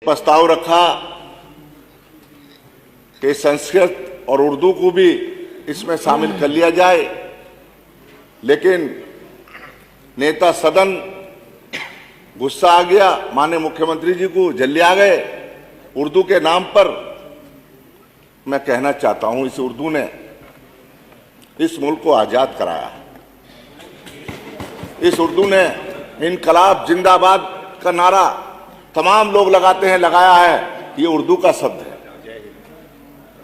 प्रस्ताव रखा कि संस्कृत और उर्दू को भी इसमें शामिल कर लिया जाए, लेकिन नेता सदन गुस्सा आ गया, माननीय मुख्यमंत्री जी को जल्दी आ गए उर्दू के नाम पर। मैं कहना चाहता हूं, इस उर्दू ने इस मुल्क को आजाद कराया। इस उर्दू ने इनकलाब जिंदाबाद का नारा तमाम लोग लगाते हैं, लगाया है। ये उर्दू का शब्द है।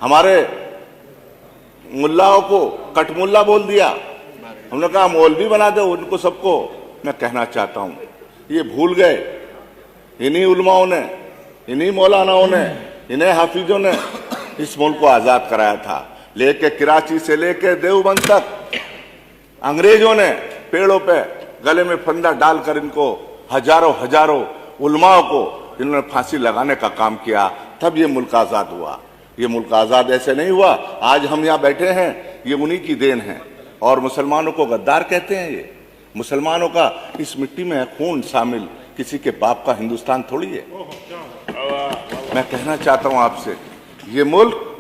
हमारे मुल्लाओं को कटमुल्ला बोल दिया, हमने कहा मौलवी बना दो उनको सबको। मैं कहना चाहता हूं, ये भूल गए इन्हीं उलमाओं ने, इन्हीं मौलानाओं ने, इन्हीं हाफिजों ने इस मुल्क को आजाद कराया था। लेके कराची से लेके देवबंद तक अंग्रेजों ने पेड़ों पे गले में फंदा डालकर इनको हजारों उलमाओं को इन्होंने फांसी लगाने का काम किया, तब ये मुल्क आजाद हुआ। ये मुल्क आजाद ऐसे नहीं हुआ। आज हम यहाँ बैठे हैं, ये उन्हीं की देन है। और मुसलमानों को गद्दार कहते हैं। ये मुसलमानों का इस मिट्टी में खून शामिल, किसी के बाप का हिंदुस्तान थोड़ी है। मैं कहना चाहता हूं आपसे, ये मुल्क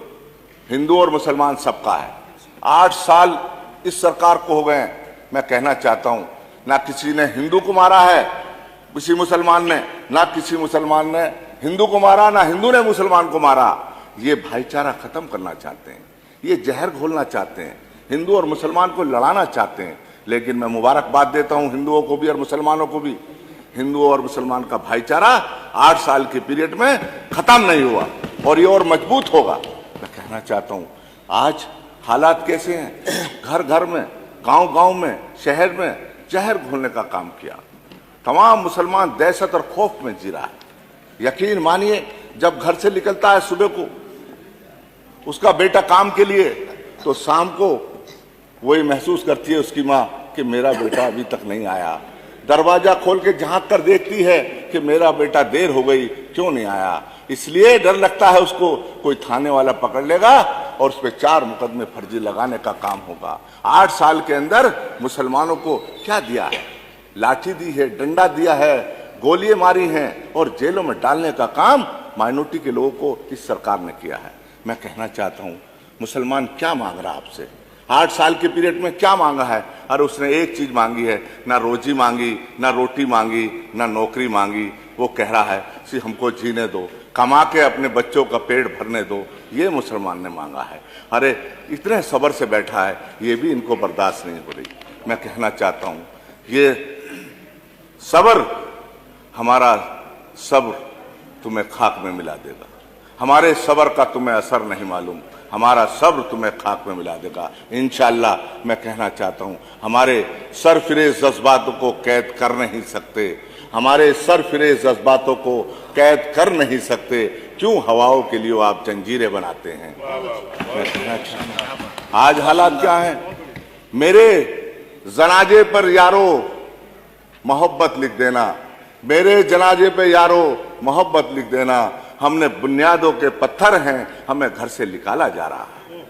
हिंदू और मुसलमान सबका है। 8 साल इस सरकार को हो गए। मैं कहना चाहता हूं, ना किसी ने हिंदू को मारा है, किसी मुसलमान ने, ना किसी मुसलमान ने हिंदू को मारा, ना हिंदू ने मुसलमान को मारा। ये भाईचारा खत्म करना चाहते हैं, ये जहर घोलना चाहते हैं, हिंदू और मुसलमान को लड़ाना चाहते हैं। लेकिन मैं मुबारकबाद देता हूं हिंदुओं को भी और मुसलमानों को भी। हिंदुओं और मुसलमान का भाईचारा 8 साल के पीरियड में खत्म नहीं हुआ और ये और मजबूत होगा। मैं कहना चाहता हूं, आज हालात कैसे हैं, घर घर में, गांव गांव में, शहर में जहर घोलने का काम किया। तमाम मुसलमान दहशत और खौफ में जी रहा है। यकीन मानिए, जब घर से निकलता है सुबह को उसका बेटा काम के लिए, तो शाम को वही महसूस करती है उसकी माँ कि मेरा बेटा अभी तक नहीं आया। दरवाजा खोल के झांक कर देखती है कि मेरा बेटा देर हो गई, क्यों नहीं आया। इसलिए डर लगता है उसको कोई थाने वाला पकड़ लेगा और उस पर 4 मुकदमे फर्जी लगाने का काम होगा। 8 साल के अंदर मुसलमानों को क्या दिया है? लाठी दी है, डंडा दिया है, गोलियां मारी हैं और जेलों में डालने का काम माइनॉरिटी के लोगों को इस सरकार ने किया है। मैं कहना चाहता हूं, मुसलमान क्या मांग रहा है आपसे? 8 साल के पीरियड में क्या मांगा है? अरे उसने एक चीज मांगी है, ना रोजी मांगी, ना रोटी मांगी, ना नौकरी मांगी। वो कह रहा है कि हमको जीने दो, कमा के अपने बच्चों का पेट भरने दो। ये मुसलमान ने मांगा है। अरे इतने सब्र से बैठा है, ये भी इनको बर्दाश्त नहीं हो रही। मैं कहना चाहता हूं, ये सब्र, हमारा सब्र तुम्हें खाक में मिला देगा। हमारे सब्र का तुम्हें असर नहीं मालूम, हमारा सब्र तुम्हें खाक में मिला देगा इंशाअल्लाह। मैं कहना चाहता हूं, हमारे सरफिरेज जज्बातों को कैद कर नहीं सकते, हमारे सरफिरेज जज्बातों को कैद कर नहीं सकते। क्यों हवाओं के लिए आप जंजीरें बनाते हैं? मैं कहना चाहता हूं, आज हालात क्या हैं? मेरे जनाजे पर यारो मोहब्बत लिख देना, मेरे जनाजे पे यारो मोहब्बत लिख देना। हमने बुनियादों के पत्थर हैं, हमें घर से निकाला जा रहा है।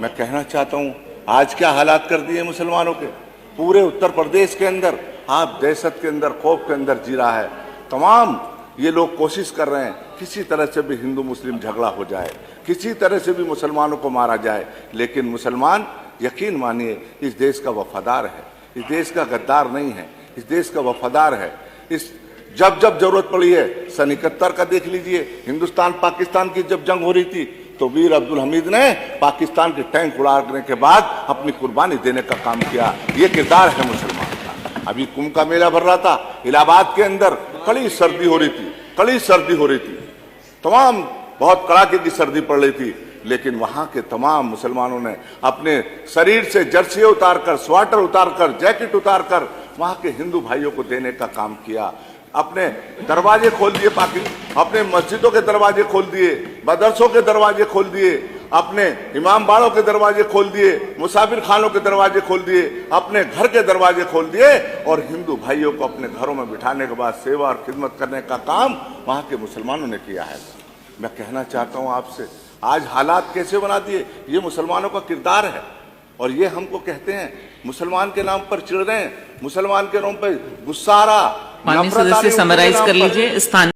मैं कहना चाहता हूं, आज क्या हालात कर दिए मुसलमानों के। पूरे उत्तर प्रदेश के अंदर आप दहशत के अंदर, खौफ के अंदर जी रहा है। तमाम ये लोग कोशिश कर रहे हैं किसी तरह से भी हिंदू मुस्लिम झगड़ा हो जाए, किसी तरह से भी मुसलमानों को मारा जाए। लेकिन मुसलमान, यकीन मानिए, इस देश का वफादार है, इस देश का गद्दार नहीं है, इस देश का वफादार है। इस जब जब जरूरत पड़ी है, सन 71 का देख लीजिए, हिंदुस्तान पाकिस्तान की जब जंग हो रही थी तो वीर अब्दुल हमीद ने पाकिस्तान के टैंक उड़ाने के बाद अपनी कुर्बानी देने का काम किया। ये किरदार है मुसलमान का। अभी कुंभ का मेला भर रहा था इलाहाबाद के अंदर, कड़ी सर्दी हो रही थी, कड़ी सर्दी हो रही थी, तमाम बहुत कड़ाके की सर्दी पड़ रही थी। लेकिन वहां के तमाम मुसलमानों ने अपने शरीर से जर्सी उतारकर, स्वेटर उतारकर, जैकेट उतारकर वहां के हिंदू भाइयों को देने का काम किया। अपने दरवाजे खोल दिए, अपने मस्जिदों के दरवाजे खोल दिए, मदरसों के दरवाजे खोल दिए, अपने इमाम बाड़ों के दरवाजे खोल दिए, मुसाफिर खानों के दरवाजे खोल दिए, अपने घर के दरवाजे खोल दिए और हिंदू भाइयों को अपने घरों में बिठाने के बाद सेवा और खिदमत करने का काम वहां के मुसलमानों ने किया है। मैं कहना चाहता हूं आपसे, आज हालात कैसे बना दिए, ये मुसलमानों का किरदार है। और ये हमको कहते हैं मुसलमान के नाम पर चिढ़ रहे हैं, मुसलमान के नाम पर गुस्सा आ रहा। माननीय सदस्य समराइज कर लीजिए। स्थान